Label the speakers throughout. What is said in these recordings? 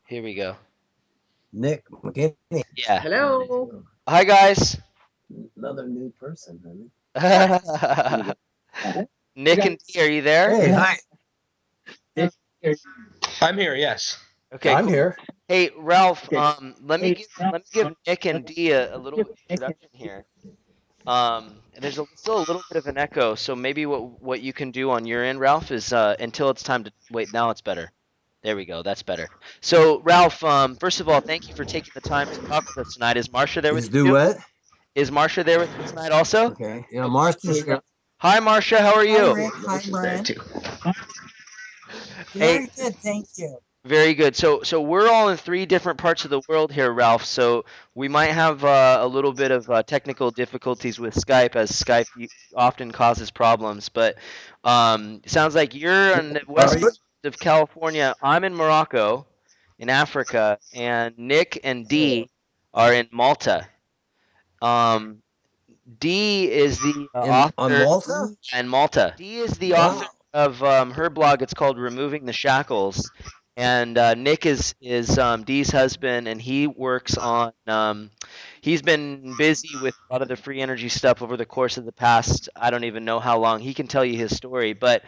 Speaker 1: Here we go.
Speaker 2: Nick McKinney.
Speaker 1: Yeah.
Speaker 3: Hello.
Speaker 1: Hi, guys.
Speaker 2: Another new person, honey.
Speaker 1: Nick and D, are you there?
Speaker 2: Hey, hi.
Speaker 4: I'm here, yes.
Speaker 1: Okay,
Speaker 2: I'm
Speaker 1: cool.
Speaker 2: here.
Speaker 1: Hey, Ralph. Let me give Nick and D a little introduction here. There's still a little bit of an echo, so maybe what you can do on your end, Ralph, is until it's time to wait. Now it's better. There we go. That's better. So, Ralph, first of all, thank you for taking the time to talk with us tonight. Is Marsha there with
Speaker 2: Is
Speaker 1: you too?
Speaker 2: Duet?
Speaker 1: Is Marsha there with you tonight also?
Speaker 2: Okay. Yeah, Marsha's here.
Speaker 1: Hi, Marsha. How are
Speaker 5: Hi,
Speaker 1: you?
Speaker 5: Rick. Hi,
Speaker 4: There
Speaker 5: Brian.
Speaker 4: too.
Speaker 1: Hey,
Speaker 5: Very good, thank you.
Speaker 1: very good. So we're all in three different parts of the world here, Ralph. So we might have a little bit of technical difficulties with Skype, as Skype often causes problems. But sounds like you're on the
Speaker 2: Are
Speaker 1: west
Speaker 2: you?
Speaker 1: coast of California. I'm in Morocco, in Africa, and Nick and Dee are in Malta. Um, Dee is the
Speaker 2: On
Speaker 1: author
Speaker 2: Malta?
Speaker 1: in Malta. Dee is the
Speaker 2: Wow.
Speaker 1: author of her blog. It's called Removing the Shackles, and Nick is Dee's husband, and he works on. He's been busy with a lot of the free energy stuff over the course of the past. I don't even know how long. He can tell you his story, but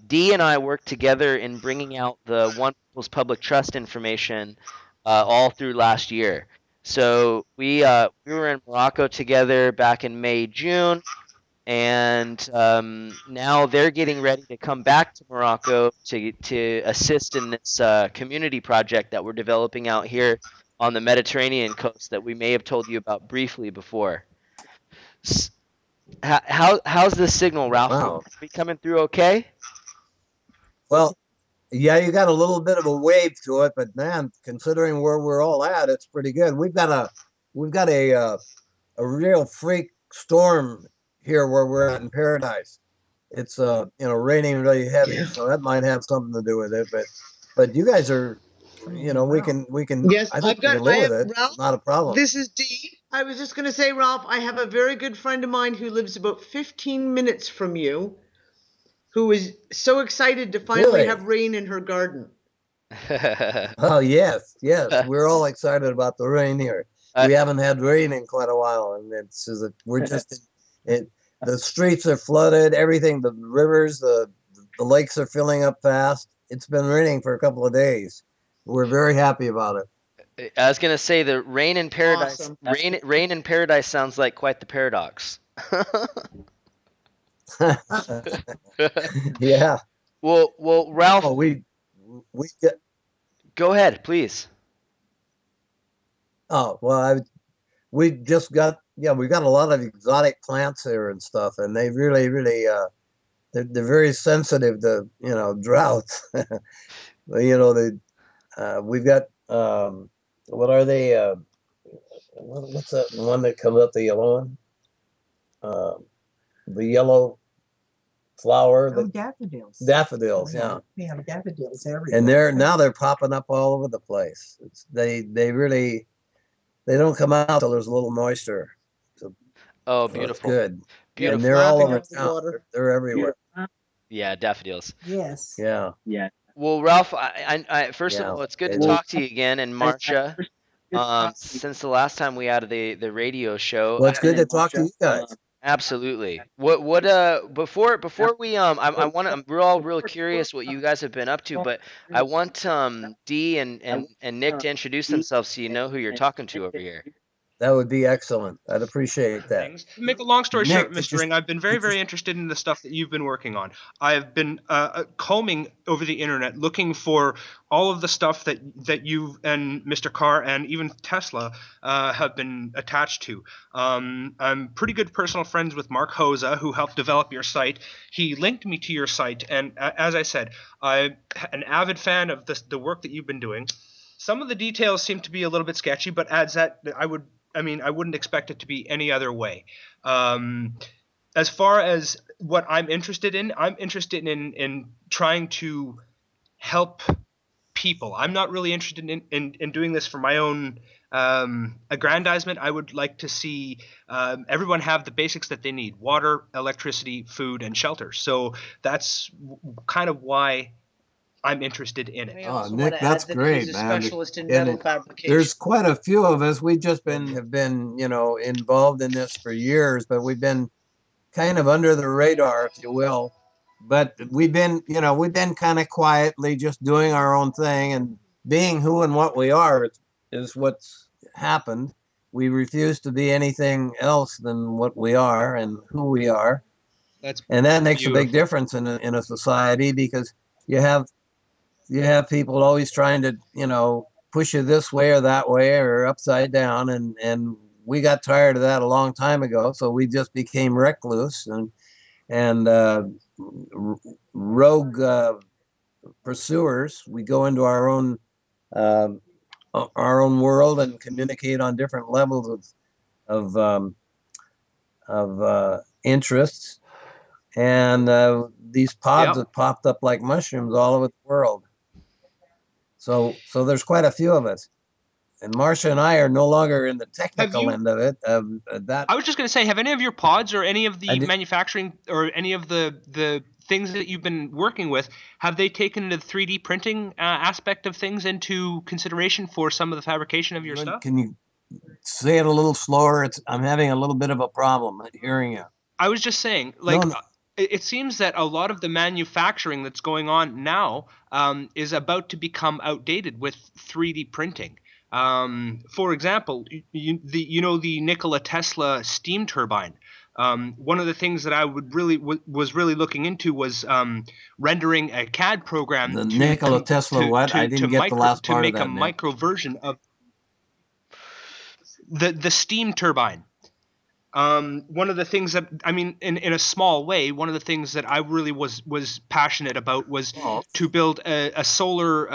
Speaker 1: Dee and I worked together in bringing out the One People's Public Trust information all through last year. So we were in Morocco together back in May, June, and now they're getting ready to come back to Morocco to assist in this community project that we're developing out here on the Mediterranean coast that we may have told you about briefly before. How's the signal, Ralph?
Speaker 2: Wow.
Speaker 1: We coming through okay?
Speaker 2: Well, yeah, you got a little bit of a wave to it, but man, considering where we're all at, it's pretty good. We've got a real freak storm here where we're at in Paradise. It's raining really heavy, so that might have something to do with it. But you guys are, we can.
Speaker 3: Yes,
Speaker 2: I think we can live with it.
Speaker 3: Ralph.
Speaker 2: Not a problem.
Speaker 3: This is Dee. I was just going to say, Ralph, I have a very good friend of mine who lives about 15 minutes from you, who is so excited to finally
Speaker 2: Really?
Speaker 3: have rain in her garden.
Speaker 2: Oh yes, yes. We're all excited about the rain here.
Speaker 1: Uh,
Speaker 2: We haven't had rain in quite a while, and we're just it. The streets are flooded. Everything, the rivers, the lakes are filling up fast. It's been raining for a couple of days. We're very happy about
Speaker 1: I was gonna say the rain in paradise.
Speaker 3: Awesome.
Speaker 1: Rain in paradise sounds like quite the paradox.
Speaker 2: it. Yeah.
Speaker 1: Well, Ralph,
Speaker 2: Oh, we get.
Speaker 1: go ahead, please.
Speaker 2: Oh well, we just got. Yeah, we got a lot of exotic plants here and stuff, and they really they're very sensitive to droughts. They we've got what are they? What's that one that comes up, the yellow one? The yellow flower,
Speaker 5: Oh,
Speaker 2: the
Speaker 5: daffodils.
Speaker 2: daffodils. Yeah,
Speaker 5: We have daffodils everywhere.
Speaker 2: and they're popping up all over the place. They don't come out till there's a little moisture. So,
Speaker 1: Oh,
Speaker 2: so it's
Speaker 1: beautiful,
Speaker 2: good. And
Speaker 1: beautiful.
Speaker 2: they're all
Speaker 3: Lapping
Speaker 2: over
Speaker 3: up the
Speaker 2: town.
Speaker 3: water.
Speaker 2: They're everywhere.
Speaker 1: Yeah, daffodils.
Speaker 5: Yes.
Speaker 2: Yeah.
Speaker 1: Well, Ralph, first of
Speaker 2: Yeah.
Speaker 1: all, it's good to
Speaker 2: It's-
Speaker 1: talk to you again, and Marsha. Since the last time we had the radio show,
Speaker 2: Well, it's good to talk to you guys.
Speaker 1: absolutely. Before we we're all real curious what you guys have been up to, but I want Dee and Nick to introduce themselves so you know who you're talking to over here.
Speaker 2: That would be excellent. I'd appreciate that.
Speaker 4: Things. To make a long story
Speaker 2: Nick,
Speaker 4: short, Mr. Ring, I've been very interested in the stuff that you've been working on. I've been combing over the internet looking for all of the stuff that you and Mr. Carr and even Tesla have been attached to. I'm pretty good personal friends with Mark Hosa, who helped develop your site. He linked me to your site, and as I said, I'm an avid fan of the work that you've been doing. Some of the details seem to be a little bit sketchy, but adds that I wouldn't expect it to be any other way. As far as what I'm interested in trying to help people. I'm not really interested in doing this for my own aggrandizement. I would like to see everyone have the basics that they need: water, electricity, food, and shelter. So that's kind of why I'm interested in it.
Speaker 3: I
Speaker 2: Oh,
Speaker 3: also
Speaker 2: Nick,
Speaker 3: want to
Speaker 2: that's
Speaker 3: add that
Speaker 2: great,
Speaker 3: he's a
Speaker 2: man.
Speaker 3: specialist in
Speaker 2: And
Speaker 3: metal fabrication.
Speaker 2: there's quite a few of us. We just have been, involved in this for years, but we've been kind of under the radar, if you will. But we've been kind of quietly just doing our own thing and being who and what we are is what's happened. We refuse to be anything else than what we are and who we are.
Speaker 4: That's
Speaker 2: And that makes a big
Speaker 4: beautiful.
Speaker 2: difference in a society because you have people always trying to, push you this way or that way or upside down. And we got tired of that a long time ago. So we just became recluse and rogue pursuers. We go into uh, our own world and communicate on different levels of interests. And these pods
Speaker 4: Yep.
Speaker 2: have popped up like mushrooms all over the world. So there's quite a few of us. And Marsha and I are no longer in the
Speaker 4: Have
Speaker 2: technical
Speaker 4: you?
Speaker 2: end of it. That
Speaker 4: I was just going to say, have any of your pods or any of
Speaker 2: I
Speaker 4: the
Speaker 2: do,
Speaker 4: manufacturing or any of the things that you've been working with, have they taken the 3D printing aspect of things into consideration for some of the fabrication of your stuff?
Speaker 2: Can you say it a little slower? I'm having a little bit of a problem hearing you.
Speaker 4: I was just saying,
Speaker 2: No,
Speaker 4: like,
Speaker 2: no.
Speaker 4: it seems that a lot of the manufacturing that's going on now is about to become outdated with 3D printing. For example, the Nikola Tesla steam turbine. One of the things that I was really looking into was rendering a CAD program
Speaker 2: The Nikola Tesla what? I didn't get the last part of
Speaker 4: make a
Speaker 2: that, Nick.
Speaker 4: micro version of the steam turbine. One of the things that I mean, in a small way, one of the things that I really was passionate about was to build a solar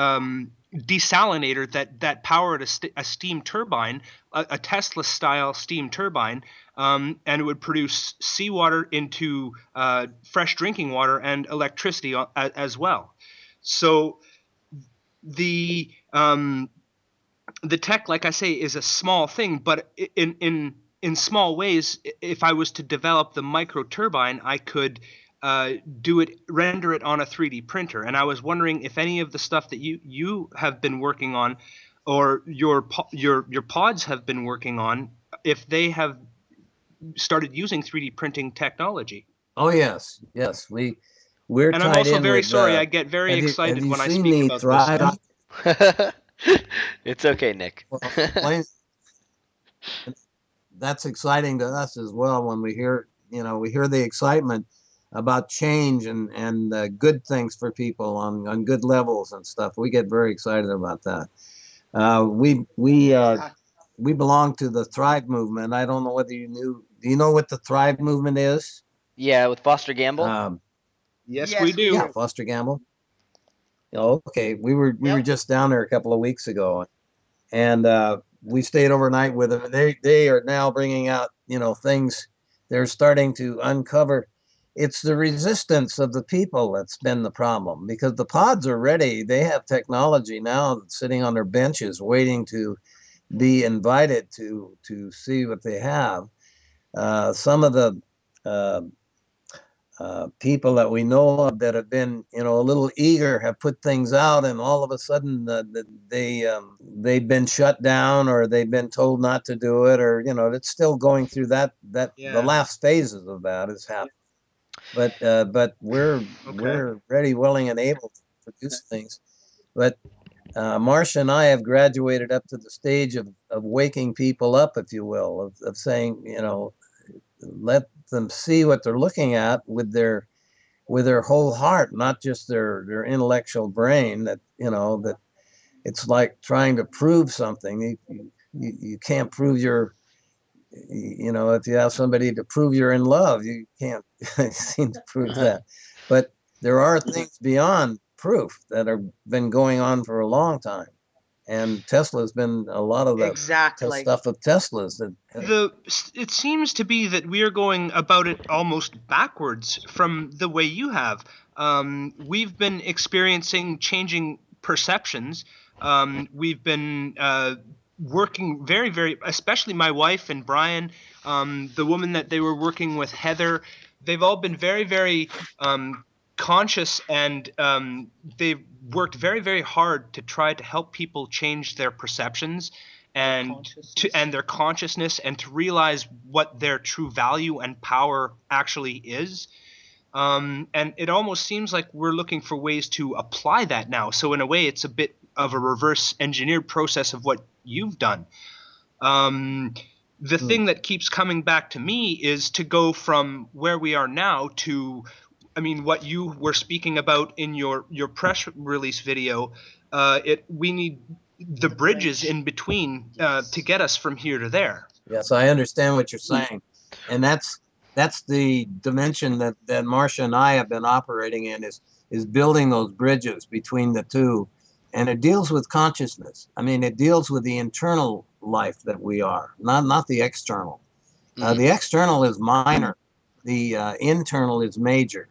Speaker 4: desalinator that powered a steam turbine, a Tesla style steam turbine, and it would produce seawater into fresh drinking water and electricity as well. So the tech, like I say, is a small thing, but in small ways, if I was to develop the micro turbine, I could render it on a 3D printer. And I was wondering if any of the stuff that you have been working on, or your pods have been working on, if they have started using 3D printing technology.
Speaker 2: Oh yes, we're
Speaker 4: And I'm
Speaker 2: tied
Speaker 4: also
Speaker 2: in
Speaker 4: very
Speaker 2: with.
Speaker 4: sorry. I get very
Speaker 2: Have
Speaker 4: excited
Speaker 2: you
Speaker 4: when I
Speaker 2: seen
Speaker 4: speak
Speaker 2: the
Speaker 4: about this stuff.
Speaker 2: Thrive?
Speaker 1: It's okay, Nick.
Speaker 2: Well, that's exciting to us as well when we hear the excitement about change and good things for people on good levels and stuff. We get very excited about that. We belong to the Thrive movement. I don't know whether you knew. Do you know what the Thrive movement is?
Speaker 1: Yeah, with Foster Gamble.
Speaker 4: Yes,
Speaker 3: Yes,
Speaker 4: we
Speaker 3: we
Speaker 4: do.
Speaker 2: Yeah, Foster Gamble. Oh, okay, we were
Speaker 3: Yep.
Speaker 2: just down there a couple of weeks ago, and we stayed overnight with them. They are now bringing out things. They're starting to uncover. It's the resistance of the people that's been the problem because the pods are ready. They have technology now sitting on their benches waiting to be invited to see what they have. Some of the uh, people that we know of that have been, a little eager, have put things out, and all of a sudden they've been shut down or they've been told not to do it, or it's still going through that
Speaker 4: Yeah.
Speaker 2: the last phases of that is happening. But we're ready, willing, and able to produce things. But Marsha and I have graduated up to the stage of waking people up, if you will, of saying, let them see what they're looking at with their whole heart, not just their intellectual brain. That it's like trying to prove something. You can't prove if you have somebody to prove you're in love, you can't seem to prove that. But there are things beyond proof that have been going on for a long time. And Tesla's been a lot of the
Speaker 3: Exactly.
Speaker 2: stuff of Tesla's that
Speaker 4: It seems to be that we are going about it almost backwards from the way you have. We've been experiencing changing perceptions. We've been working very, very, especially my wife and Brian, the woman that they were working with, Heather. They've all been very, very conscious, and they've worked very, very hard to try to help people change their perceptions and their consciousness, and to realize what their true value and power actually is. And it almost seems like we're looking for ways to apply that now. So in a way, it's a bit of a reverse engineered process of what you've done. The thing that keeps coming back to me is to go from where we are now to, I mean, what you were speaking about in your press release video. We need the bridges in between to get us from here to there.
Speaker 2: Yes, I understand what you're saying, and that's the dimension that Marsha and I have been operating in, is building those bridges between the two, and it deals with consciousness. I mean, it deals with the internal life that we are, not the external. The external is minor, the internal is major,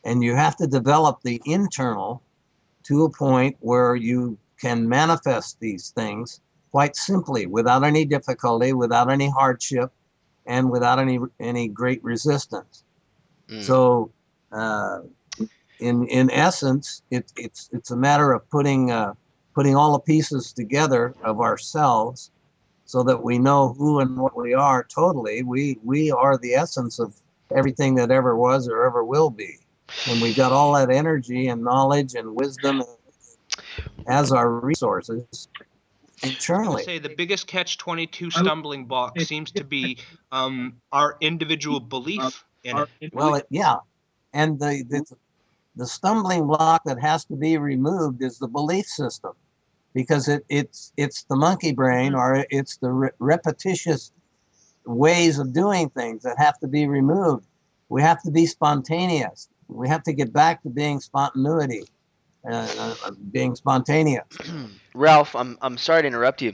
Speaker 2: and you have to develop the internal to a point where you can manifest these things quite simply, without any difficulty, without any hardship, and without any great resistance. So in essence, it's a matter of putting all the pieces together of ourselves so that we know who and what we are totally. We are the essence of everything that ever was or ever will be. And we've got all that energy and knowledge and wisdom as our resources internally.
Speaker 4: Say the biggest catch-22 stumbling block seems to be our individual belief in it.
Speaker 2: Well, yeah, and the stumbling block that has to be removed is the belief system, because it's the monkey brain, or it's the repetitious ways of doing things that have to be removed. We have to be spontaneous. We have to get back to being spontaneity. Being spontaneous.
Speaker 1: Ralph, I'm sorry to interrupt you.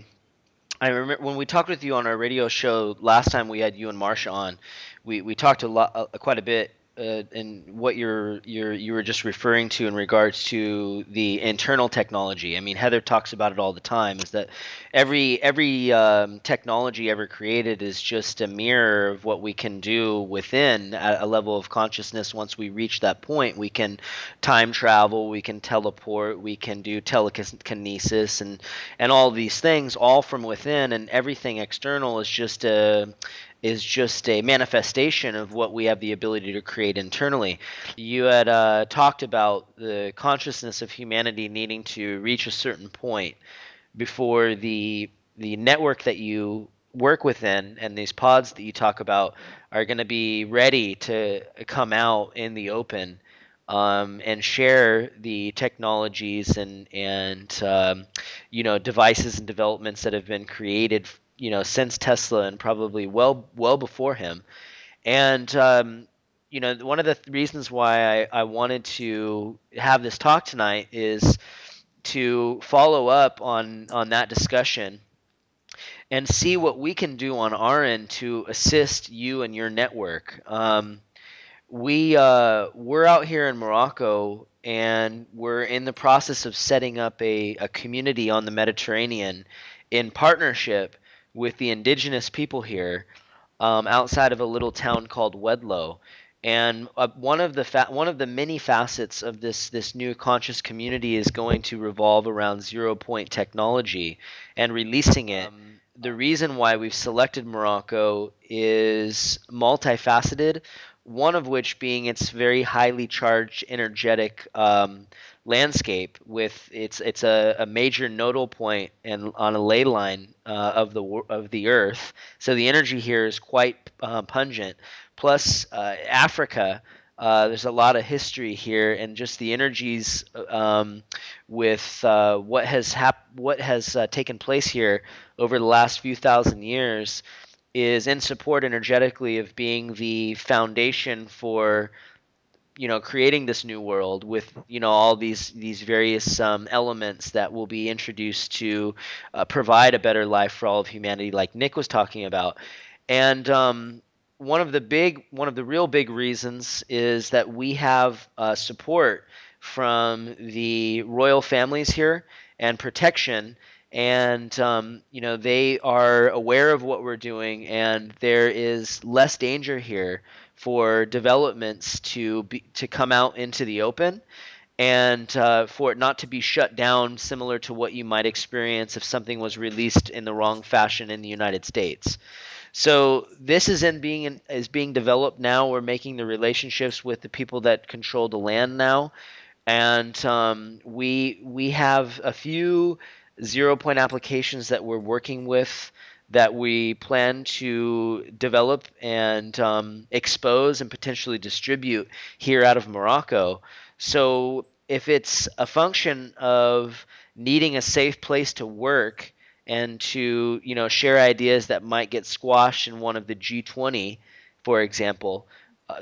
Speaker 1: I remember when we talked with you on our radio show last time we had you and Marsha on, we talked quite a bit, and what you were just referring to in regards to the internal technology. I mean, Heather talks about it all the time. Is that every technology ever created is just a mirror of what we can do within a level of consciousness. Once we reach that point, we can time travel, we can teleport, we can do telekinesis, and all these things, all from within, and everything external is just a manifestation of what we have the ability to create internally. You had talked about the consciousness of humanity needing to reach a certain point before the network that you work within and these pods that you talk about are going to be ready to come out in the open, and share the technologies and devices and developments that have been created since Tesla, and probably well before him. And one of the reasons why I wanted to have this talk tonight is to follow up on that discussion and see what we can do on our end to assist you and your network. We're out here in Morocco, and we're in the process of setting up a community on the Mediterranean in partnership with the indigenous people here, outside of a little town called Wedlow. And one of the many facets of this new conscious community is going to revolve around 0-point technology and releasing it. The reason why we've selected Morocco is multifaceted, one of which being its very highly charged energetic landscape. With it's a major nodal point and on a ley line of the Earth, so the energy here is quite pungent. Plus, Africa, there's a lot of history here, and just the energies with what has taken place here over the last few thousand years is in support energetically of being the foundation for creating this new world with all these various elements that will be introduced to provide a better life for all of humanity, like Nick was talking about. And one of the real big reasons is that we have support from the royal families here and protection, and they are aware of what we're doing, and there is less danger here for developments to come out into the open, and for it not to be shut down, similar to what you might experience if something was released in the wrong fashion in the United States. So this is being developed now. We're making the relationships with the people that control the land now, and we have a few 0 point applications that we're working with that we plan to develop and expose and potentially distribute here out of Morocco. So if it's a function of needing a safe place to work and to share ideas that might get squashed in one of the G20, for example,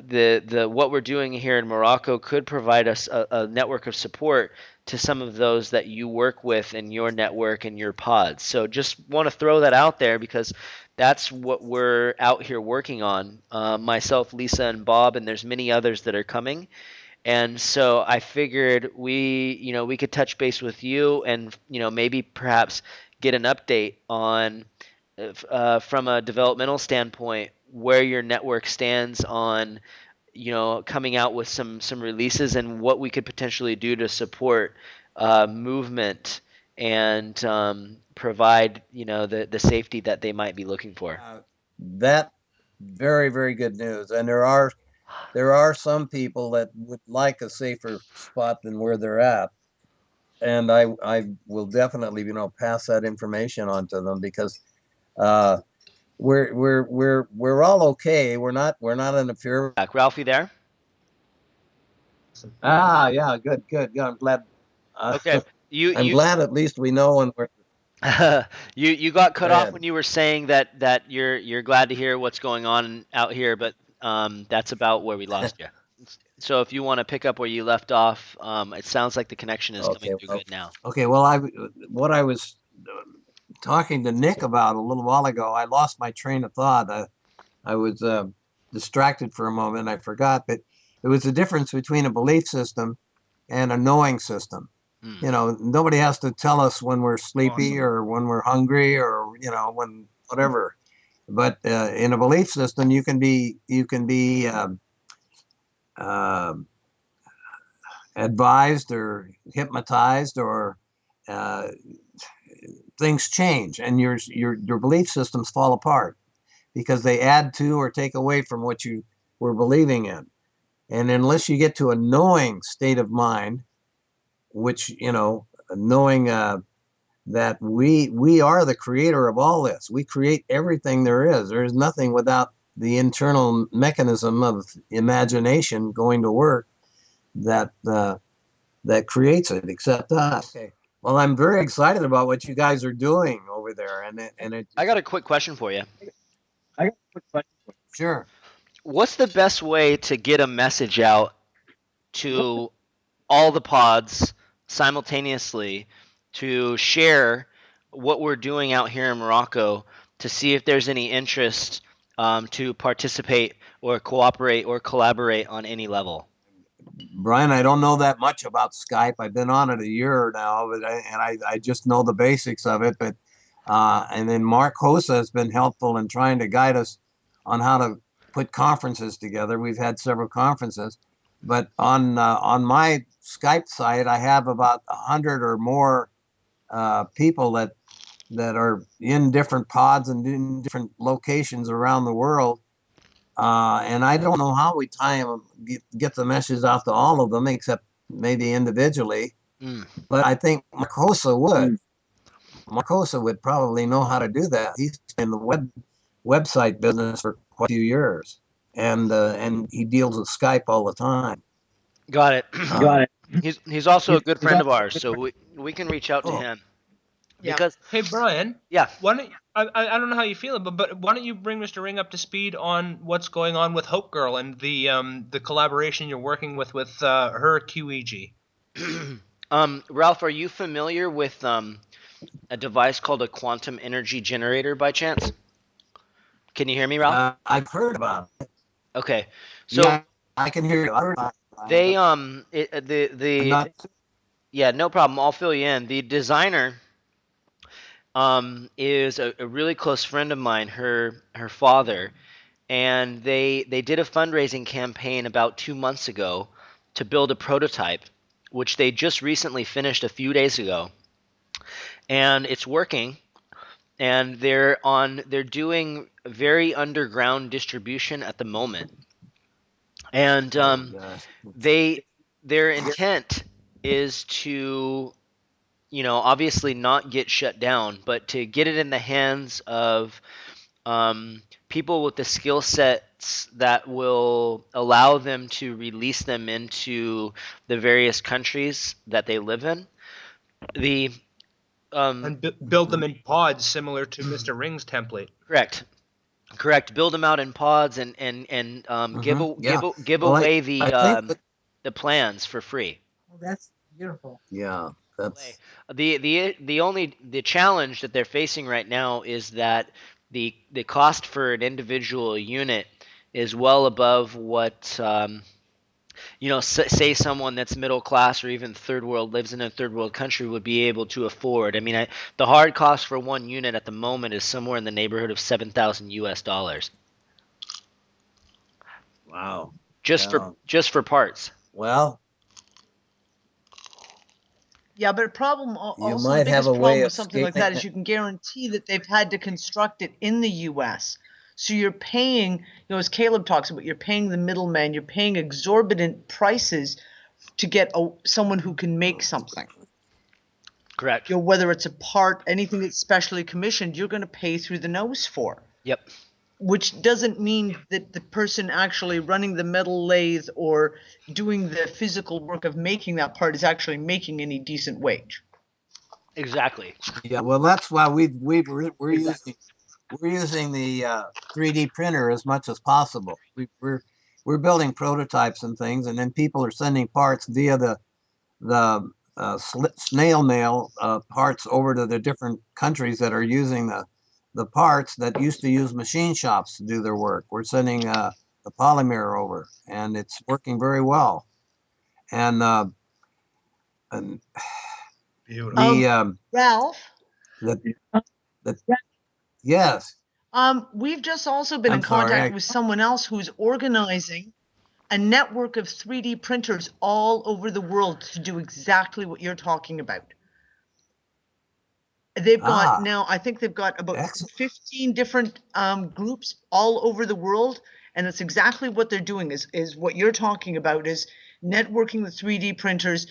Speaker 1: the what we're doing here in Morocco could provide us a network of support to some of those that you work with in your network and your pods. So just want to throw that out there because that's what we're out here working on. Myself, Lisa, and Bob, and there's many others that are coming. And so I figured we could touch base with you and maybe perhaps get an update on from a developmental standpoint where your network stands on coming out with some releases and what we could potentially do to support movement and provide the safety that they might be looking for.
Speaker 2: That very, very good news. And there are some people that would like a safer spot than where they're at. And I will definitely, pass that information on to them because we're all okay. We're not in a fear.
Speaker 1: Back, Ralph, you there?
Speaker 2: Yeah, good. I'm glad.
Speaker 1: Okay,
Speaker 2: I'm glad at least we know when we're.
Speaker 1: You got cut off
Speaker 2: ahead.
Speaker 1: when you were saying that you're glad to hear what's going on out here, but that's about where we lost you. So if you want to pick up where you left off, it sounds like the connection is coming through good now.
Speaker 2: Okay, well, what I was talking to Nick about a little while ago, I lost my train of thought. I was distracted for a moment. I forgot, but it was the difference between a belief system and a knowing system. Nobody has to tell us when we're sleepy or when we're hungry or when whatever. But in a belief system, you can be advised or hypnotized or things change and your belief systems fall apart because they add to or take away from what you were believing in. And unless you get to a knowing state of mind, which, knowing that we are the creator of all this, we create everything there is. There is nothing without the internal mechanism of imagination going to work that creates it, except us. Okay. Well, I'm very excited about what you guys are doing over there,
Speaker 1: I got a quick question for you.
Speaker 2: Sure.
Speaker 1: What's the best way to get a message out to all the pods simultaneously to share what we're doing out here in Morocco to see if there's any interest to participate or cooperate or collaborate on any level?
Speaker 2: Brian, I don't know that much about Skype. I've been on it a year now, but I just know the basics of it. But and then Mark Hosa has been helpful in trying to guide us on how to put conferences together. We've had several conferences, but on my Skype site, I have about 100 or more people that are in different pods and in different locations around the world. And I don't know how we tie them, get the message out to all of them, except maybe individually. But I think Marcosa would. Marcosa would probably know how to do that. He's in the website business for quite a few years, and he deals with Skype all the time.
Speaker 1: Got it. He's also a good friend of ours, so we can reach out to him.
Speaker 3: Yeah.
Speaker 1: Because
Speaker 4: Hey, Brian.
Speaker 1: Yeah.
Speaker 4: Why don't I don't know how you feel, but why don't you bring Mr. Ring up to speed on what's going on with Hope Girl and the collaboration you're working with her QEG?
Speaker 1: Ralph, are you familiar with a device called a quantum energy generator by chance? Can you hear me, Ralph?
Speaker 2: I've heard about it.
Speaker 1: Okay, so
Speaker 2: Yeah, I can hear you.
Speaker 1: they yeah, no problem. I'll fill you in. The designer is a really close friend of mine. Her father and they did a fundraising campaign about 2 months ago to build a prototype, which they just recently finished a few days ago, and it's working. And they're doing very underground distribution at the moment, and
Speaker 2: Gosh.
Speaker 1: they their intent is to, obviously not get shut down, but to get it in the hands of people with the skill sets that will allow them to release them into the various countries that they live in. The
Speaker 4: And build them in pods similar to Mr. Ring's template.
Speaker 1: correct. Build them out in pods and give
Speaker 2: Yeah.
Speaker 1: give
Speaker 2: Well,
Speaker 1: away
Speaker 2: I think that,
Speaker 1: the plans for free.
Speaker 5: Well, that's beautiful.
Speaker 2: yeah, that's
Speaker 1: The challenge that they're facing right now is that the cost for an individual unit is well above what say someone that's middle class or even third world, lives in a third world country, would be able to afford. I mean, the hard cost for one unit at the moment is somewhere in the neighborhood of $7,000
Speaker 2: wow.
Speaker 1: just
Speaker 2: Yeah.
Speaker 1: for parts.
Speaker 2: Well,
Speaker 3: Yeah, but
Speaker 2: you
Speaker 3: also the
Speaker 2: might have
Speaker 3: biggest
Speaker 2: a
Speaker 3: problem
Speaker 2: way
Speaker 3: with
Speaker 2: of
Speaker 3: something like
Speaker 2: scaling
Speaker 3: that is
Speaker 2: it.
Speaker 3: you can guarantee that they've had to construct it in the U.S. So you're paying, as Caleb talks about, you're paying the middleman, you're paying exorbitant prices to get someone who can make something.
Speaker 1: Correct.
Speaker 3: Whether it's a part, anything that's specially commissioned, you're going to pay through the nose for.
Speaker 1: Yep.
Speaker 3: Which doesn't mean that the person actually running the metal lathe or doing the physical work of making that part is actually making any decent wage.
Speaker 1: Exactly.
Speaker 2: Yeah, well, that's why we're using the 3D printer as much as possible. We're building prototypes and things, and then people are sending parts via the snail mail parts over to the different countries that are using the parts that used to use machine shops to do their work. We're sending the polymer over, and it's working very well. And
Speaker 4: Beautiful.
Speaker 3: Ralph,
Speaker 2: the yes.
Speaker 3: we've just also been
Speaker 2: I'm
Speaker 3: in contact
Speaker 2: sorry.
Speaker 3: with someone else who's organizing a network of 3D printers all over the world to do exactly what you're talking about. They've got now, I think they've got about
Speaker 2: Excellent.
Speaker 3: 15 different groups all over the world, and that's exactly what they're doing. Is what you're talking about is networking the 3D printers.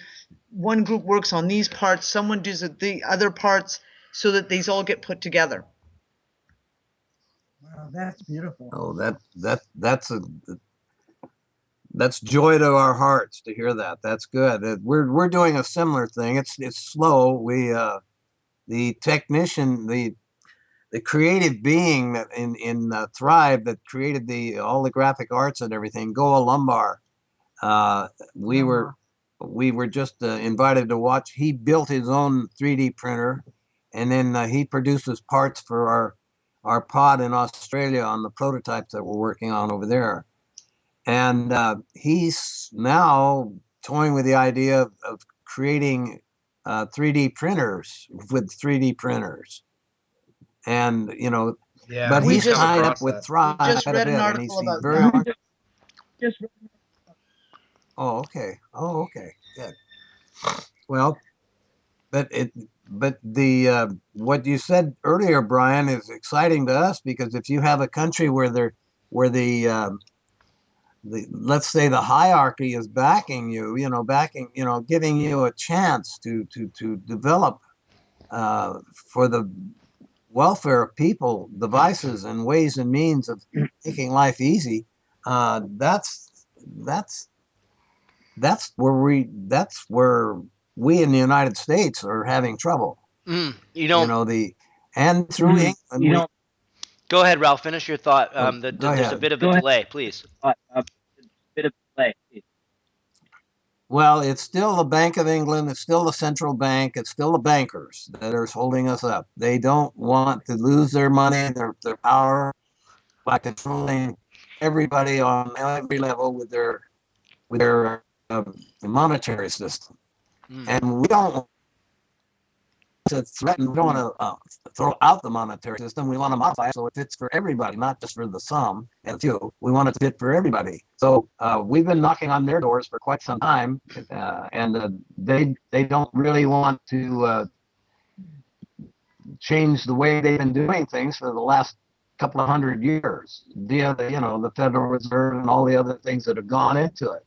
Speaker 3: One group works on these parts, someone does the other parts, so that these all get put together.
Speaker 5: Wow, that's beautiful.
Speaker 2: Oh, that's joy to our hearts to hear that. That's good. We're doing a similar thing. It's slow. We the technician, the creative being that in Thrive that created all the graphic arts and everything, Goa Lumbar. We were just invited to watch. He built his own 3D printer, and then he produces parts for our pod in Australia on the prototypes that we're working on over there. And he's now toying with the idea of creating 3D printers with 3D printers. And,
Speaker 4: Yeah,
Speaker 2: but he's
Speaker 3: just
Speaker 2: tied up with
Speaker 4: that.
Speaker 2: Thrive
Speaker 3: We just
Speaker 2: quite
Speaker 3: read
Speaker 2: a
Speaker 3: an
Speaker 2: bit, and
Speaker 3: article
Speaker 2: he's
Speaker 3: about
Speaker 2: very
Speaker 3: that.
Speaker 2: Oh, okay. Oh, okay. Good. Well, but the what you said earlier, Brian, is exciting to us because if you have a country where the let's say the hierarchy is backing you, giving you a chance to develop for the welfare of people devices and ways and means of making life easy. That's where we in the United States are having trouble.
Speaker 1: You
Speaker 2: You
Speaker 1: know,
Speaker 2: know and through England.
Speaker 1: go ahead, Ralph. Finish your thought.
Speaker 2: Go
Speaker 1: There's a
Speaker 2: ahead.
Speaker 1: bit of a delay, please.
Speaker 2: Well, it's still the Bank of England. It's still the central bank. It's still the bankers that are holding us up. They don't want to lose their money, their power by controlling everybody on every level with their monetary system.
Speaker 1: Mm.
Speaker 2: And we don't to threaten. We don't want to throw out the monetary system. We want to modify it so it fits for everybody, not just for the some and the few. We want it to fit for everybody. So we've been knocking on their doors for quite some time, and they don't really want to change the way they've been doing things for the last couple of 100 years via the Federal Reserve and all the other things that have gone into it.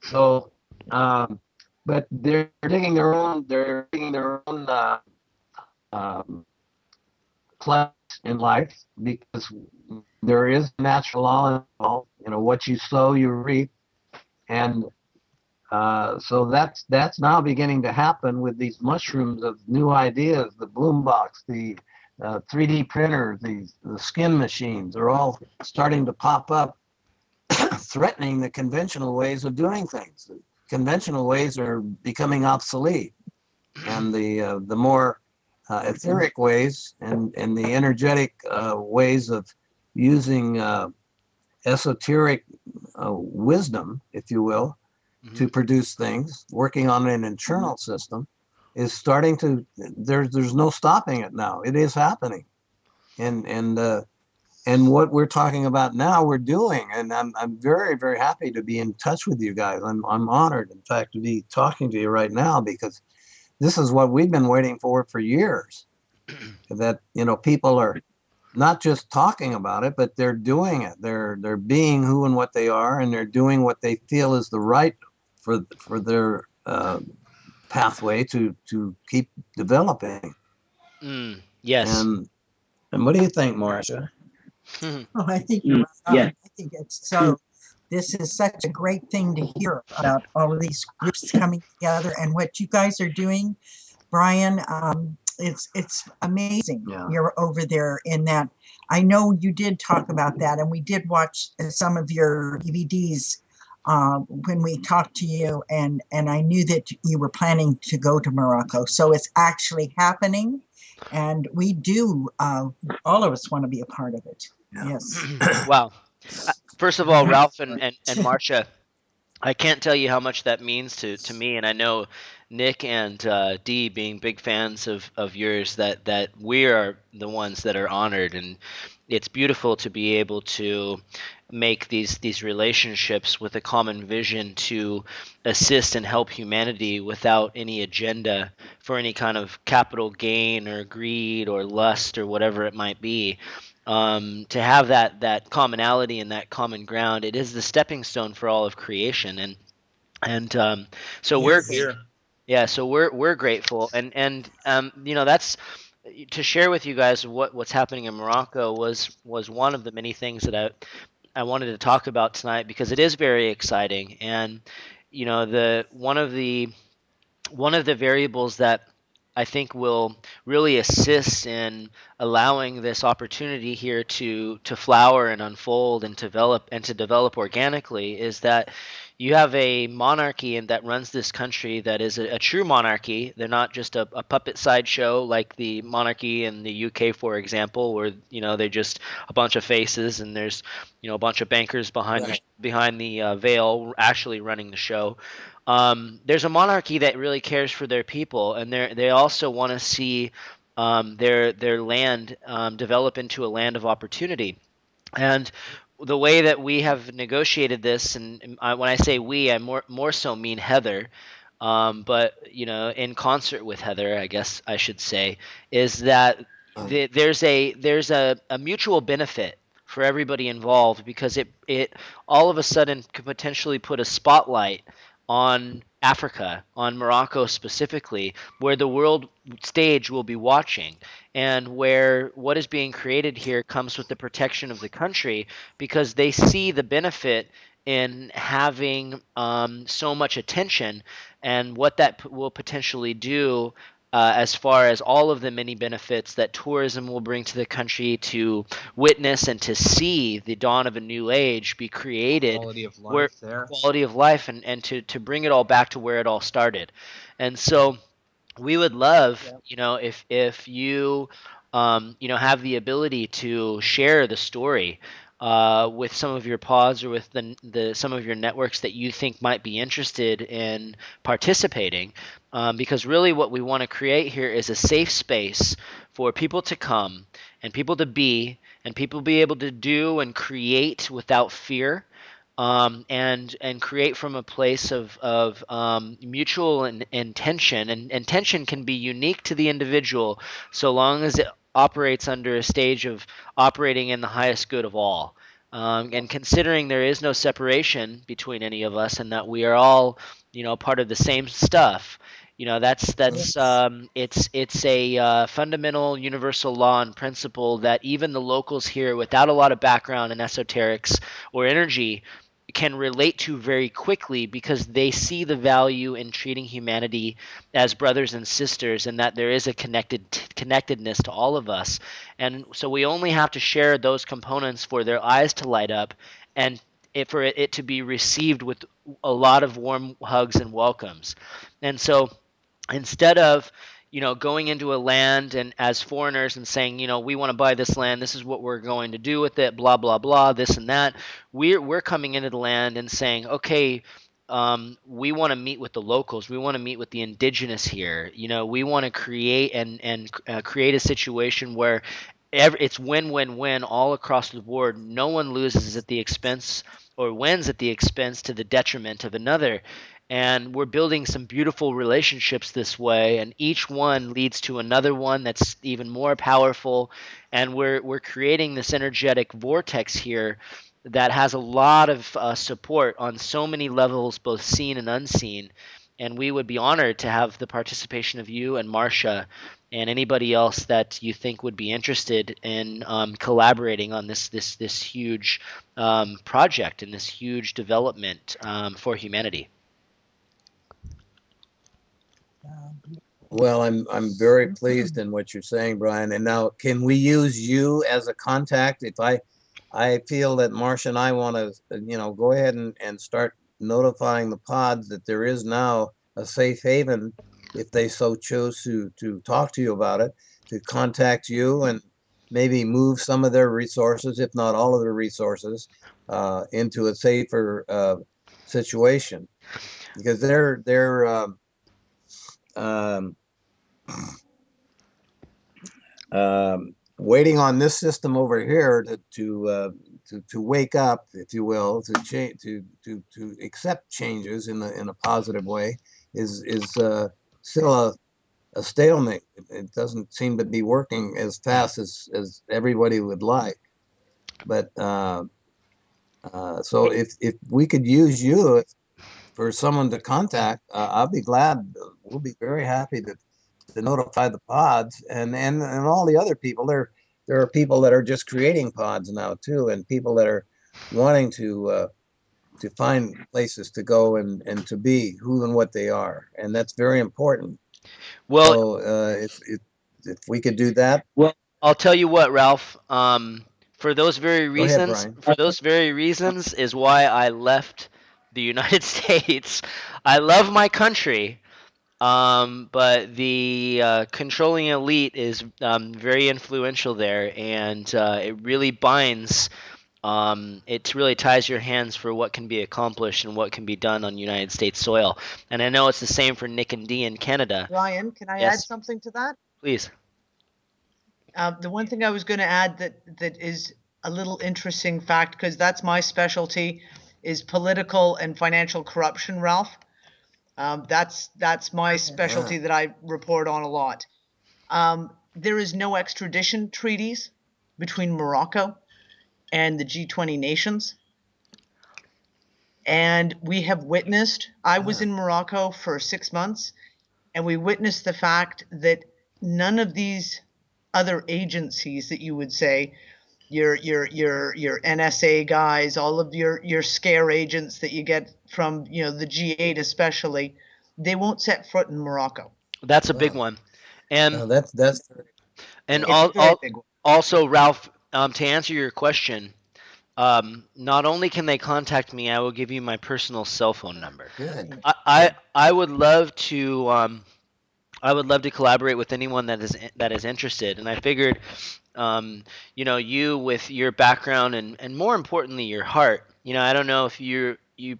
Speaker 2: So, but they're digging their own place in life, because there is natural law involved. What you sow, you reap, and so that's now beginning to happen with these mushrooms of new ideas. The boombox, the 3D printer, the skin machines are all starting to pop up, threatening the conventional ways of doing things. The conventional ways are becoming obsolete, and the more etheric ways and the energetic ways of using esoteric wisdom, if you will, to produce things, working on an internal system, is starting to. There's no stopping it now. It is happening, and what we're talking about now, we're doing, and I'm very, very happy to be in touch with you guys. I'm honored, in fact, to be talking to you right now, because this is what we've been waiting for years. That people are not just talking about it, but they're doing it. They're being who and what they are, and they're doing what they feel is the right for their pathway to keep developing.
Speaker 1: Yes.
Speaker 2: And what do you think, Marsha?
Speaker 5: Oh, I think you're right on.
Speaker 6: Yeah.
Speaker 5: I think it's so. This is such a great thing to hear about all of these groups coming together and what you guys are doing, Brian. It's amazing.
Speaker 2: Yeah.
Speaker 5: You're over there in that. I know you did talk about that, and we did watch some of your DVDs when we talked to you, and I knew that you were planning to go to Morocco. So it's actually happening, and we do. All of us want to be a part of it.
Speaker 2: Yeah.
Speaker 5: Yes.
Speaker 1: Wow. First of all, Ralph and Marsha, I can't tell you how much that means to me, and I know Nick and Dee, being big fans of yours, that we are the ones that are honored, and it's beautiful to be able to make these relationships with a common vision to assist and help humanity without any agenda for any kind of capital gain or greed or lust or whatever it might be. To have that commonality and that common ground, it is the stepping stone for all of creation, and so we're
Speaker 5: Yes.
Speaker 4: Here.
Speaker 1: yeah, so we're grateful, and that's to share with you guys what's happening in Morocco was one of the many things that I wanted to talk about tonight, because it is very exciting, and the one of the variables that I think will really assist in allowing this opportunity here to flower and unfold and to develop organically is that you have a monarchy and that runs this country that is a true monarchy. They're not just a puppet sideshow like the monarchy in the UK, for example, where they're just a bunch of faces and there's a bunch of bankers behind the veil actually running the show. There's a monarchy that really cares for their people, and they also want to see their land develop into a land of opportunity. And the way that we have negotiated this, and when I say we, I more so mean Heather, but in concert with Heather, I guess I should say, is that there's a mutual benefit for everybody involved, because it all of a sudden could potentially put a spotlight on Africa, on Morocco specifically, where the world stage will be watching, and where what is being created here comes with the protection of the country, because they see the benefit in having so much attention, and what that will potentially do as far as all of the many benefits that tourism will bring to the country, to witness and to see the dawn of a new age be created,
Speaker 4: Quality of
Speaker 1: where
Speaker 4: life there.
Speaker 1: quality of life, and to bring it all back to where it all started. And so we would love, if you have the ability to share the story with some of your pods or with the some of your networks that you think might be interested in participating. Because really, what we want to create here is a safe space for people to come and people to be and people be able to do and create without fear, and create from a place of mutual intention. And intention can be unique to the individual, so long as it operates under a stage of operating in the highest good of all. And considering there is no separation between any of us, and that we are all, part of the same stuff.
Speaker 5: Yes.
Speaker 1: It's a fundamental universal law and principle that even the locals here, without a lot of background in esoterics or energy, can relate to very quickly, because they see the value in treating humanity as brothers and sisters, and that there is a connectedness to all of us. And so we only have to share those components for their eyes to light up, and for it to be received with a lot of warm hugs and welcomes. And so instead of going into a land and as foreigners and saying, we want to buy this land, this is what we're going to do with it, blah blah blah, this and that, we're coming into the land and saying, okay, we want to meet with the locals, we want to meet with the indigenous here, we want to create and create a situation where it's win-win-win all across the board. No one loses at the expense or wins at the expense to the detriment of another. And we're building some beautiful relationships this way, and each one leads to another one that's even more powerful. And we're creating this energetic vortex here that has a lot of support on so many levels, both seen and unseen. And we would be honored to have the participation of you and Marsha and anybody else that you think would be interested in collaborating on this huge project and this huge development for humanity.
Speaker 2: Well, I'm very pleased in what you're saying, Brian. And now, can we use you as a contact if I feel that Marsha and I want to, go ahead and start notifying the pods that there is now a safe haven, if they so choose to talk to you about it, to contact you and maybe move some of their resources, if not all of their resources, into a safer situation, because they're um, waiting on this system over here to wake up, if you will, to change, to accept changes in a positive way, is still a stalemate. It doesn't seem to be working as fast as everybody would like. But so if we could use you for someone to contact, I'll be glad. We'll be very happy to notify the pods and all the other people. There are people that are just creating pods now too, and people that are wanting to find places to go and to be who and what they are, and that's very important.
Speaker 1: Well,
Speaker 2: So if we could do that,
Speaker 1: I'll tell you what, Ralph. For those very
Speaker 2: go ahead,
Speaker 1: reasons,
Speaker 2: Brian.
Speaker 1: is why I left the United States. I love my country, but the controlling elite is very influential there, and it really binds. It really ties your hands for what can be accomplished and what can be done on United States soil. And I know it's the same for Nick and Dee in Canada.
Speaker 3: Ryan, can I add
Speaker 1: Yes,
Speaker 3: something to that?
Speaker 1: please.
Speaker 3: The one thing I was going to add that is a little interesting fact, because that's my specialty, is political and financial corruption, Ralph. That's my specialty that I report on a lot. There is no extradition treaties between Morocco and the G20 nations. And we have witnessed, I was in Morocco for 6 months, and we witnessed the fact that none of these other agencies that you would say, your NSA guys, all of your scare agents that you get from the G8 especially, they won't set foot in Morocco.
Speaker 1: That's a big one. And
Speaker 2: That's
Speaker 1: and
Speaker 3: It's a very big one.
Speaker 1: also, Ralph, to answer your question, not only can they contact me, I will give you my personal cell phone number.
Speaker 2: good.
Speaker 1: I would love to collaborate with anyone that is interested, and I figured you with your background and more importantly your heart. I don't know if you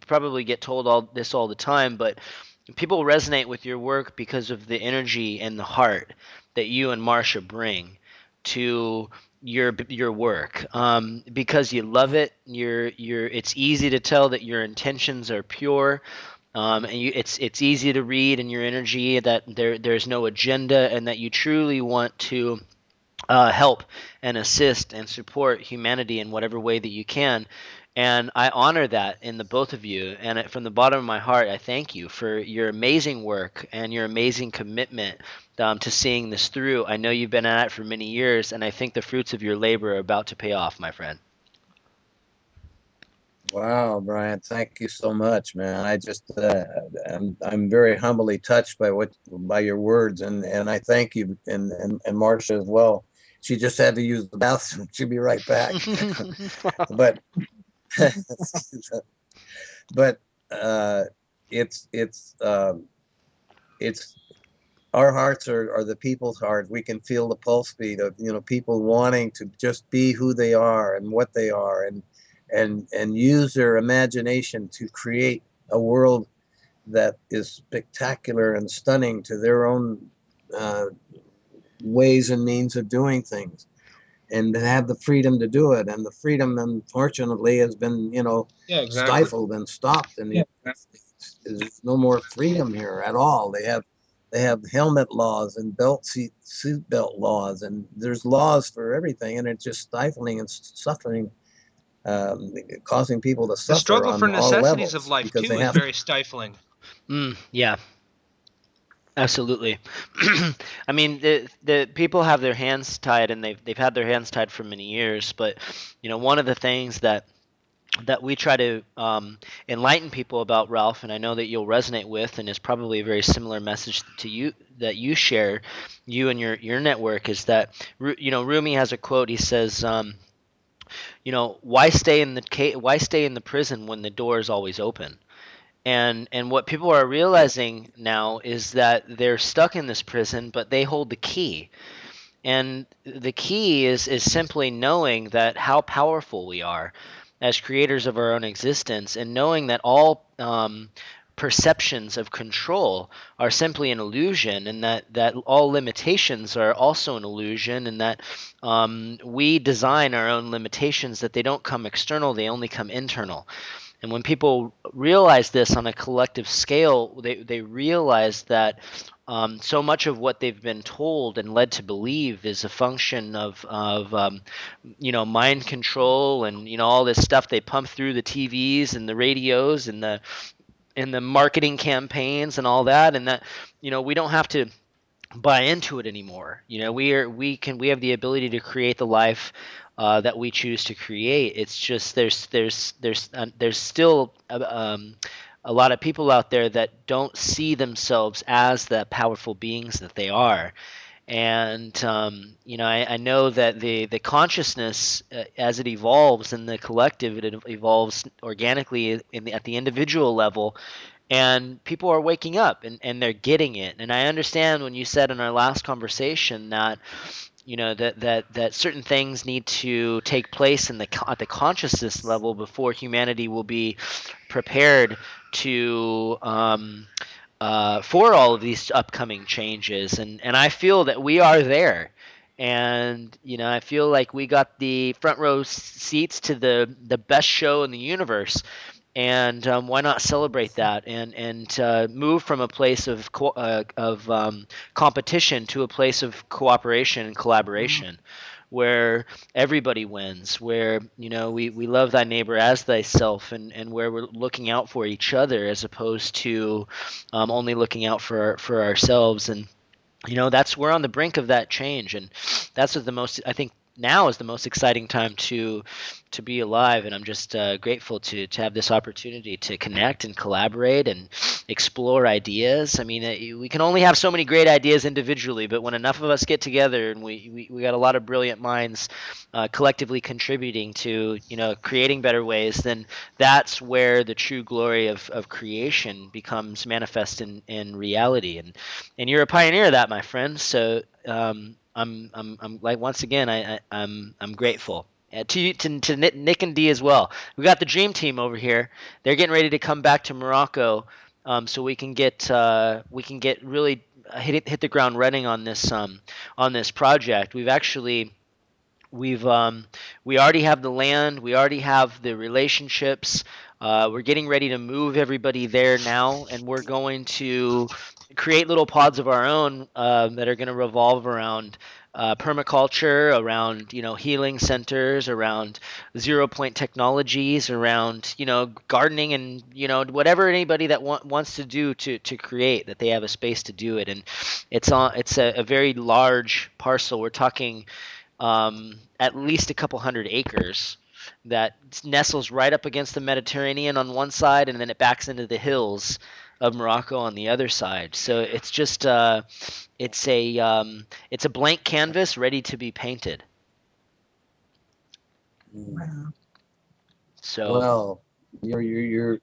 Speaker 1: probably get told all this all the time, but people resonate with your work because of the energy and the heart that you and Marsha bring to your work, because you love it. It's easy to tell that your intentions are pure, and it's easy to read in your energy that there's no agenda, and that you truly want to help and assist and support humanity in whatever way that you can. And I honor that in the both of you. And from the bottom of my heart, I thank you for your amazing work and your amazing commitment to seeing this through. I know you've been at it for many years, and I think the fruits of your labor are about to pay off, my friend.
Speaker 2: Wow, Brian, thank you so much, man. I just I'm very humbly touched by your words, and I thank you, and Marsha as well. She just had to use the bathroom. She'll be right back. But but it's our hearts are the people's hearts. We can feel the pulse beat of people wanting to just be who they are and what they are, and use their imagination to create a world that is spectacular and stunning to their own uh, ways and means of doing things, and to have the freedom to do it. And the freedom, unfortunately, has been
Speaker 4: Yeah, exactly.
Speaker 2: stifled and stopped, and there's no more freedom here at all. They have helmet laws and seat belt laws, and there's laws for everything, and it's just stifling and suffering, causing people to
Speaker 4: The
Speaker 2: suffer
Speaker 4: struggle for
Speaker 2: on all
Speaker 4: necessities of
Speaker 2: levels
Speaker 4: life
Speaker 2: because
Speaker 4: too
Speaker 2: they
Speaker 4: is
Speaker 2: have.
Speaker 4: very stifling.
Speaker 1: Yeah, absolutely. I mean, the people have their hands tied, and they've had their hands tied for many years. But one of the things that we try to enlighten people about, Ralph, and I know that you'll resonate with, and is probably a very similar message to you that you share, you and your network, is that Rumi has a quote. He says, why stay in the prison when the door is always open? And what people are realizing now is that they're stuck in this prison, but they hold the key. And the key is simply knowing that how powerful we are as creators of our own existence, and knowing that all perceptions of control are simply an illusion, and that all limitations are also an illusion, and that we design our own limitations, that they don't come external, they only come internal. And when people realize this on a collective scale, they realize that so much of what they've been told and led to believe is a function of mind control, and all this stuff they pump through the TVs and the radios and the marketing campaigns and all that, and that we don't have to buy into it anymore. We have the ability to create the life that we choose to create. It's just there's still a lot of people out there that don't see themselves as the powerful beings that they are. And I know that the consciousness, as it evolves in the collective, it evolves organically at the individual level, and people are waking up, and they're getting it. And I understand when you said in our last conversation that that certain things need to take place at the consciousness level before humanity will be prepared to for all of these upcoming changes. And I feel that we are there. And I feel like we got the front row seats to the best show in the universe. And why not celebrate that, and move from a place of competition to a place of cooperation and collaboration, where everybody wins, where we love thy neighbor as thyself, and where we're looking out for each other as opposed to only looking out for ourselves. And that's we're on the brink of that change, and that's what the most I think now is the most exciting time to be alive. And I'm just grateful to have this opportunity to connect and collaborate and explore ideas. I mean, we can only have so many great ideas individually, but when enough of us get together, and we got a lot of brilliant minds collectively contributing to creating better ways, then that's where the true glory of creation becomes manifest in reality. And you're a pioneer of that, my friend. So I'm like, once again, I'm grateful. To Nick and D as well. We got the dream team over here. They're getting ready to come back to Morocco, so we can get really hit the ground running on this project. We already have the land, we already have the relationships. We're getting ready to move everybody there now, and we're going to create little pods of our own that are going to revolve around permaculture, around healing centers, around 0 point technologies, around gardening, and whatever anybody that wants to do to create, that they have a space to do it. And it's a very large parcel. We're talking at least a couple hundred acres that nestles right up against the Mediterranean on one side, and then it backs into the hills of Morocco on the other side. So it's just it's a blank canvas ready to be painted.
Speaker 5: Wow.
Speaker 1: So
Speaker 2: Well, your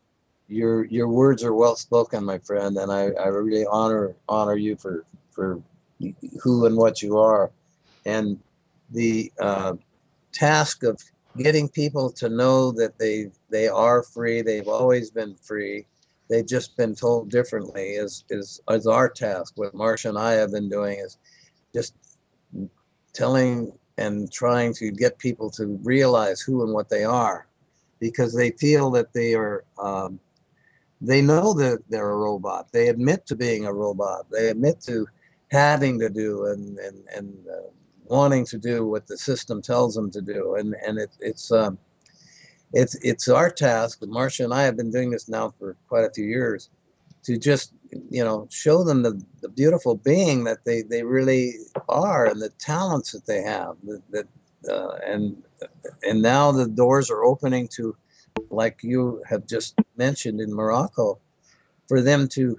Speaker 2: words are well spoken, my friend, and I really honor you for who and what you are, and the task of getting people to know that they are free. They've always been free. They've just been told differently. Is our task. What Marsha and I have been doing is just telling and trying to get people to realize who and what they are, because they feel that they are. They know that they're a robot. They admit to being a robot. They admit to having to do and wanting to do what the system tells them to do. And it's our task. Marsha and I have been doing this now for quite a few years, to just show them the beautiful being that they really are, and the talents that they have. And now the doors are opening to, like you have just mentioned, in Morocco, for them to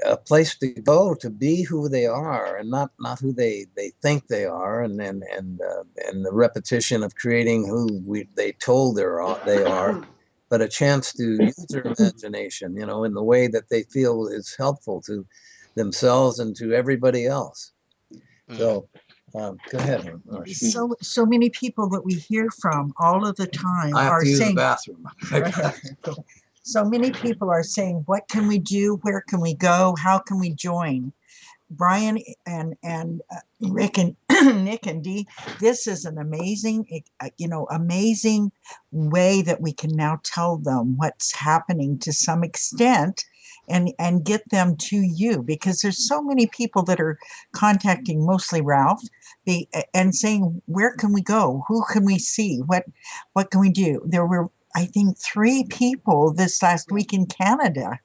Speaker 2: a place to go to be who they are, and not who they think they are, and the repetition of creating who they told they are, but a chance to use their imagination, in the way that they feel is helpful to themselves and to everybody else. So go ahead, Marsha.
Speaker 5: So many people that we hear from all of the time
Speaker 2: I have
Speaker 5: are
Speaker 2: to use
Speaker 5: saying,
Speaker 2: the bathroom.
Speaker 5: so many people are saying, what can we do? Where can we go? How can we join? Brian and Rick and Nick and Dee, this is an amazing, amazing way that we can now tell them what's happening to some extent, and get them to you, because there's so many people that are contacting, mostly Ralph, and saying, where can we go? Who can we see? What can we do? There were, I think, 3 people this last week in Canada,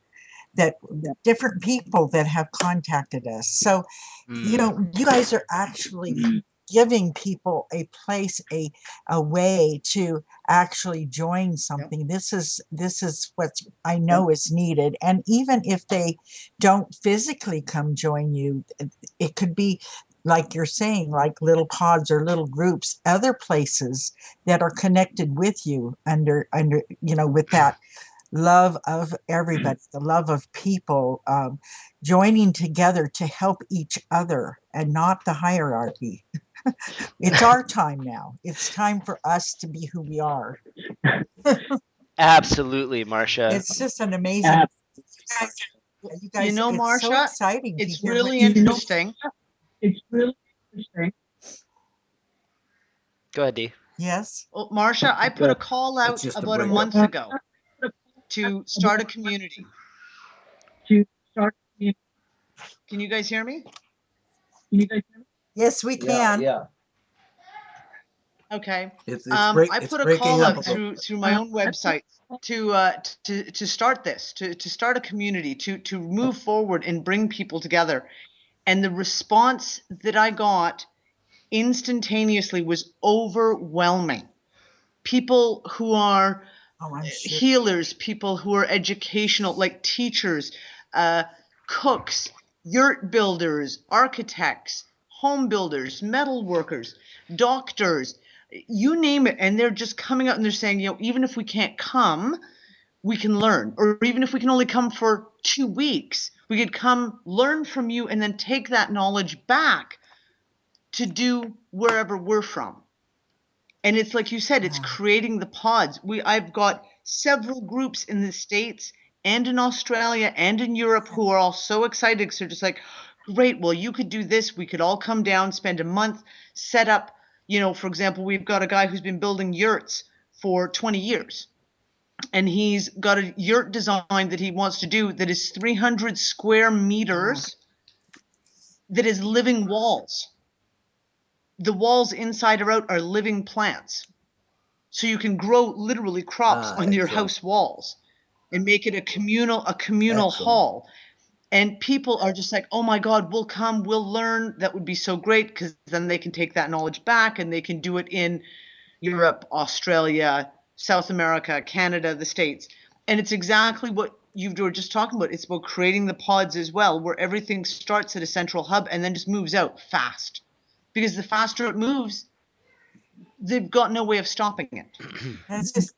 Speaker 5: that different people that have contacted us. So, you guys are actually giving people a place, a way to actually join something. This is what I know is needed. And even if they don't physically come join you, it could be, like you're saying, like little pods or little groups, other places that are connected with you under with that love of everybody, the love of people, joining together to help each other, and not the hierarchy. It's our time now. It's time for us to be who we are.
Speaker 1: absolutely, Marsha.
Speaker 5: It's just an amazing. You guys, it's
Speaker 3: Marsha,
Speaker 5: so exciting.
Speaker 3: it's really interesting.
Speaker 6: It's really interesting.
Speaker 1: Go ahead, Dee.
Speaker 5: Yes.
Speaker 3: Well, Marsha, I put a call out about a month ago to start a community. Can you guys hear me?
Speaker 5: Yes, we can.
Speaker 2: Yeah.
Speaker 3: Okay.
Speaker 2: I
Speaker 3: put a call out through my own website to start this, to start a community, to move forward and bring people together. And the response that I got instantaneously was overwhelming. People who are healers, people who are educational, like teachers, cooks, yurt builders, architects, home builders, metal workers, doctors, you name it. And they're just coming out and they're saying, even if we can't come, we can learn. Or even if we can only come for 2 weeks, we could come learn from you and then take that knowledge back to do wherever we're from. And it's like you said, it's creating the pods. I've got several groups in the States and in Australia and in Europe who are all so excited because they're just like, great, well, you could do this. We could all come down, spend a month, set up, for example, we've got a guy who's been building yurts for 20 years. And he's got a yurt design that he wants to do that is 300 square meters that is living walls. The walls inside or out are living plants. So you can grow literally crops on your house walls and make it a communal hall. And people are just like, oh my God, we'll come, we'll learn. That would be so great, because then they can take that knowledge back and they can do it in Europe, Australia, South America, Canada, the States. And it's exactly what you were just talking about. It's about creating the pods as well, where everything starts at a central hub and then just moves out fast. Because the faster it moves, they've got no way of stopping it.
Speaker 5: That's just,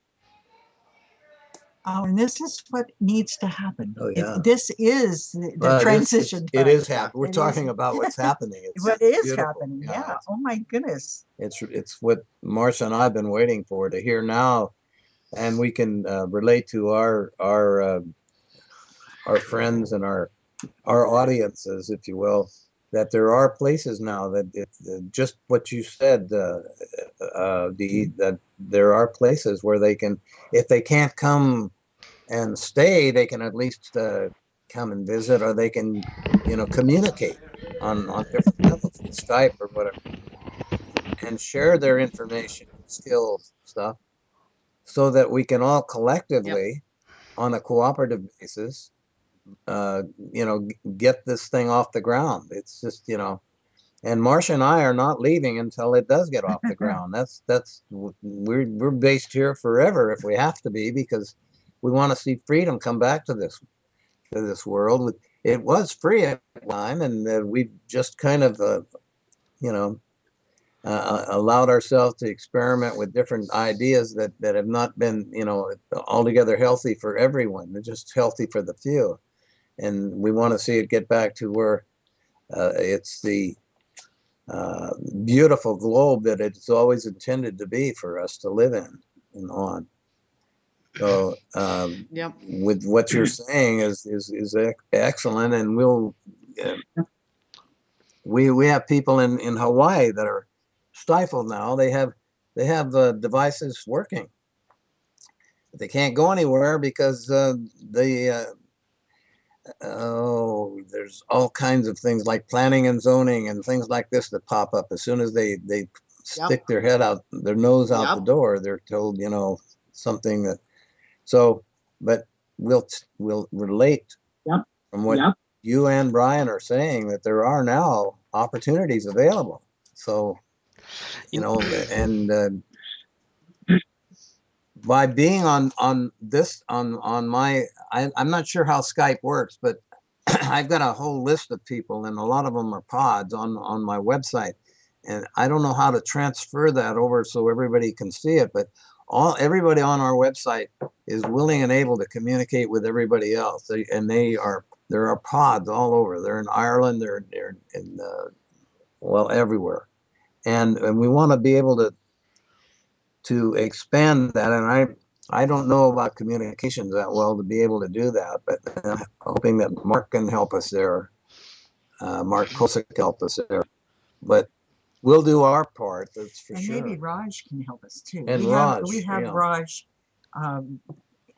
Speaker 5: and this is what needs to happen.
Speaker 2: Oh, yeah.
Speaker 5: This is the transition.
Speaker 2: It is happening. We're talking about what's happening.
Speaker 5: It's what is
Speaker 2: beautiful.
Speaker 5: happening. Yeah. Oh my goodness.
Speaker 2: It's what Marsha and I have been waiting for to hear now, and we can relate to our friends and our audiences, if you will, that there are places now that just what you said, that there are places where they can, if they can't come and stay, they can at least come and visit, or they can, communicate on different levels, Skype or whatever, and share their information, skills, stuff, so that we can all collectively, on a cooperative basis, get this thing off the ground. It's just, and Marsha and I are not leaving until it does get off the ground. We're based here forever if we have to be, because we want to see freedom come back to this world. It was free at the time, and we've just kind of allowed ourselves to experiment with different ideas that have not been altogether healthy for everyone. They're just healthy for the few. And we want to see it get back to where it's the beautiful globe that it's always intended to be for us to live in and on. So with what you're saying is excellent, and we have people in Hawaii that are stifled now. They have devices working, but they can't go anywhere because there's all kinds of things like planning and zoning and things like this that pop up as soon as they stick their head out, their nose out the door. They're told something that. So, but we'll relate from what you and Brian are saying, that there are now opportunities available. So, and by being on my, I'm not sure how Skype works, but I've got a whole list of people, and a lot of them are pods on my website, and I don't know how to transfer that over so everybody can see it, but everybody on our website is willing and able to communicate with everybody else. There are pods all over. They're in Ireland. They're in everywhere, and we want to be able to expand that. And I don't know about communications that well to be able to do that, but hoping that Mark can help us there. Mark Kosick help us there, but we'll do our part. That's for sure.
Speaker 5: And maybe Raj can help us too.
Speaker 2: And
Speaker 5: we have Raj.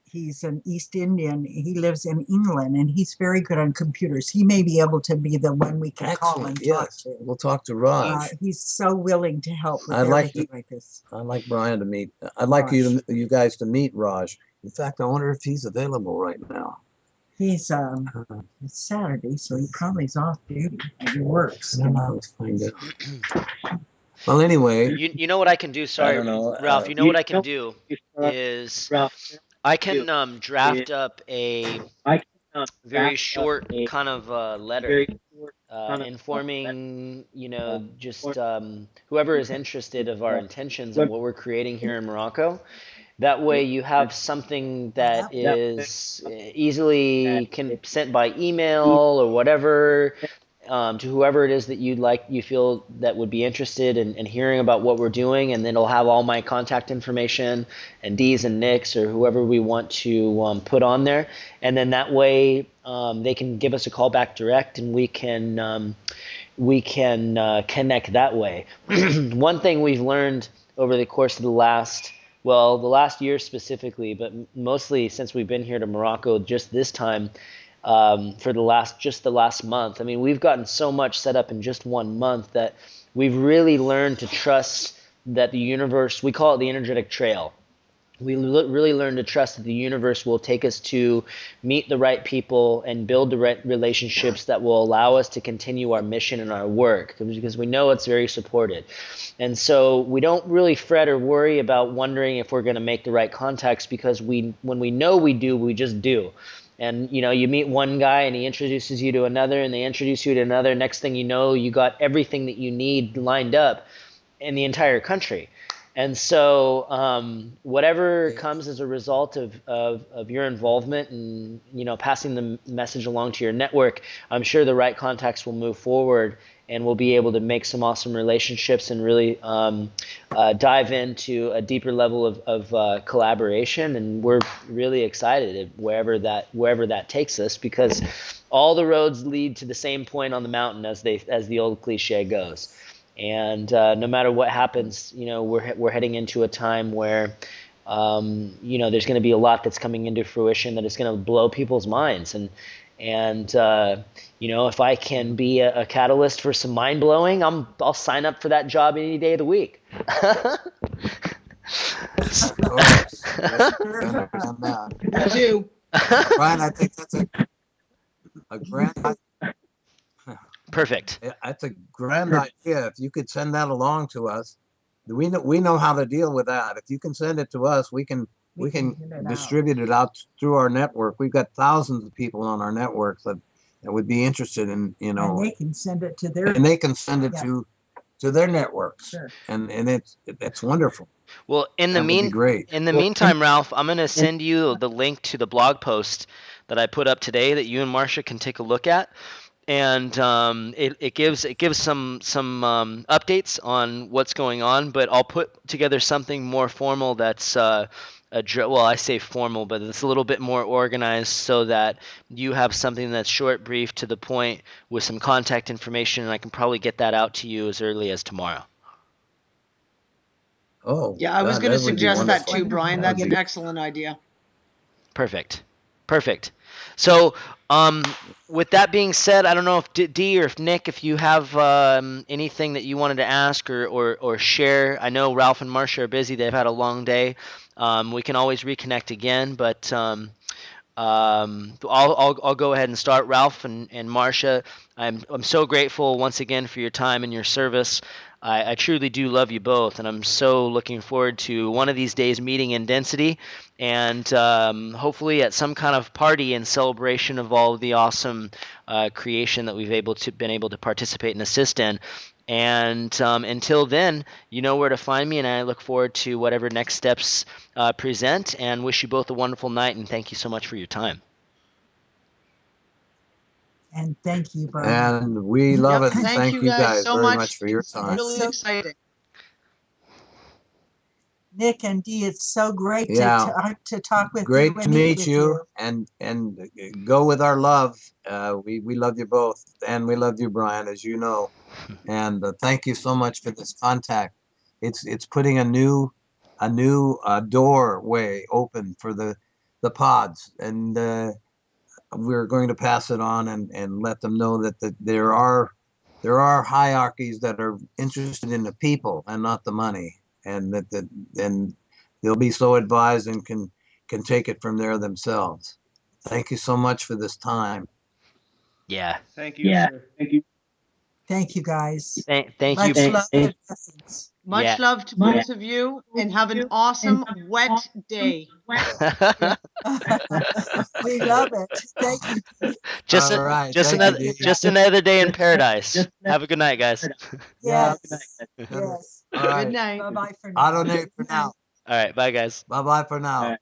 Speaker 5: He's an East Indian. He lives in England, and he's very good on computers. He may be able to be the one we can call and talk to.
Speaker 2: We'll talk to Raj.
Speaker 5: He's so willing to help with everything like this.
Speaker 2: I'd like Brian to meet. I'd like you guys to meet Raj. In fact, I wonder if he's available right now.
Speaker 5: He's it's Saturday, so he probably is off duty. He works.
Speaker 2: Let's find out. Well, anyway,
Speaker 1: you know what I can do? Sorry, Ralph. You know what I can do is I can draft up a very short kind of letter informing, just whoever is interested of our intentions and what we're creating here in Morocco. That way you have something that is easily sent by email or whatever, to whoever it is that you feel that would be interested in hearing about what we're doing, and then it'll have all my contact information and Dee's and Nick's or whoever we want to put on there, and then that way they can give us a call back direct, and we can connect that way. One thing we've learned over the course of the last year specifically, but mostly since we've been here to Morocco just this time, for the last month. I mean, we've gotten so much set up in just 1 month that we've really learned to trust that the universe, we call it the energetic trail. We really learn to trust that the universe will take us to meet the right people and build the right relationships that will allow us to continue our mission and our work, because we know it's very supported. And so we don't really fret or worry about wondering if we're going to make the right contacts, because when we know we do, we just do. And you meet one guy and he introduces you to another, and they introduce you to another. Next thing you know, you got everything that you need lined up in the entire country. And so whatever comes as a result of your involvement and passing the message along to your network, I'm sure the right contacts will move forward, and we'll be able to make some awesome relationships and really dive into a deeper level of collaboration. And we're really excited wherever that takes us, because all the roads lead to the same point on the mountain, as the old cliche goes. And no matter what happens, we're heading into a time where there's going to be a lot that's coming into fruition that is going to blow people's minds. And if I can be a catalyst for some mind blowing, I'll sign up for that job any day of the week.
Speaker 2: Of course.
Speaker 3: Me too.
Speaker 2: Brian, I think that's a grand.
Speaker 1: Perfect.
Speaker 2: That's a grand idea. If you could send that along to us, we know how to deal with that. If you can send it to us, we can distribute it out through our network. We've got thousands of people on our networks that would be interested in,
Speaker 5: And they can send it to their.
Speaker 2: And they can send it to their networks.
Speaker 5: Sure.
Speaker 2: And it's wonderful.
Speaker 1: Well, in the meantime, Ralph, I'm going to send you the link to the blog post that I put up today that you and Marsha can take a look at. And it gives some updates on what's going on, but I'll put together something more formal that's I say formal, but it's a little bit more organized, so that you have something that's short, brief, to the point, with some contact information, and I can probably get that out to you as early as tomorrow.
Speaker 2: Oh,
Speaker 3: yeah, I was going to suggest that too, Brian. That's an excellent idea.
Speaker 1: Perfect. So, with that being said, I don't know if Dee or if Nick, if you have anything that you wanted to ask or share. I know Ralph and Marsha are busy; they've had a long day. We can always reconnect again, but I'll go ahead and start. Ralph and Marsha, I'm so grateful once again for your time and your service. I truly do love you both, and I'm so looking forward to one of these days meeting in Density, and hopefully at some kind of party in celebration of all of the awesome creation that we've been able to participate and assist in. And until then, you know where to find me, and I look forward to whatever next steps present, and wish you both a wonderful night, and thank you so much for your time.
Speaker 5: And thank you, Brian.
Speaker 2: And we love it.
Speaker 3: Thank you guys so
Speaker 2: very much for your time.
Speaker 3: Really exciting.
Speaker 5: Nick and Dee, it's so great to talk with you.
Speaker 2: Great to meet you, and go with our love. We love you both, and we love you, Brian, as you know. And thank you so much for this contact. It's putting a new doorway open for the pods, and we're going to pass it on and let them know that there are hierarchies that are interested in the people and not the money, and then they'll be so advised and can take it from there themselves. Thank you so much for this time.
Speaker 1: Yeah.
Speaker 4: Thank you. Yeah. Sir. Thank you.
Speaker 5: Thank you, guys.
Speaker 1: Thank
Speaker 5: Much
Speaker 1: you.
Speaker 5: love and blessings.
Speaker 3: Much love to both of you, and have an awesome wet day.
Speaker 5: We love it. Thank you.
Speaker 1: Just another day in paradise. Have a good night, guys.
Speaker 5: Yes.
Speaker 2: Yes.
Speaker 5: All
Speaker 2: right.
Speaker 3: Good night.
Speaker 5: Bye-bye for now.
Speaker 2: Autonate for now.
Speaker 1: All right, bye, guys.
Speaker 2: Bye-bye for now.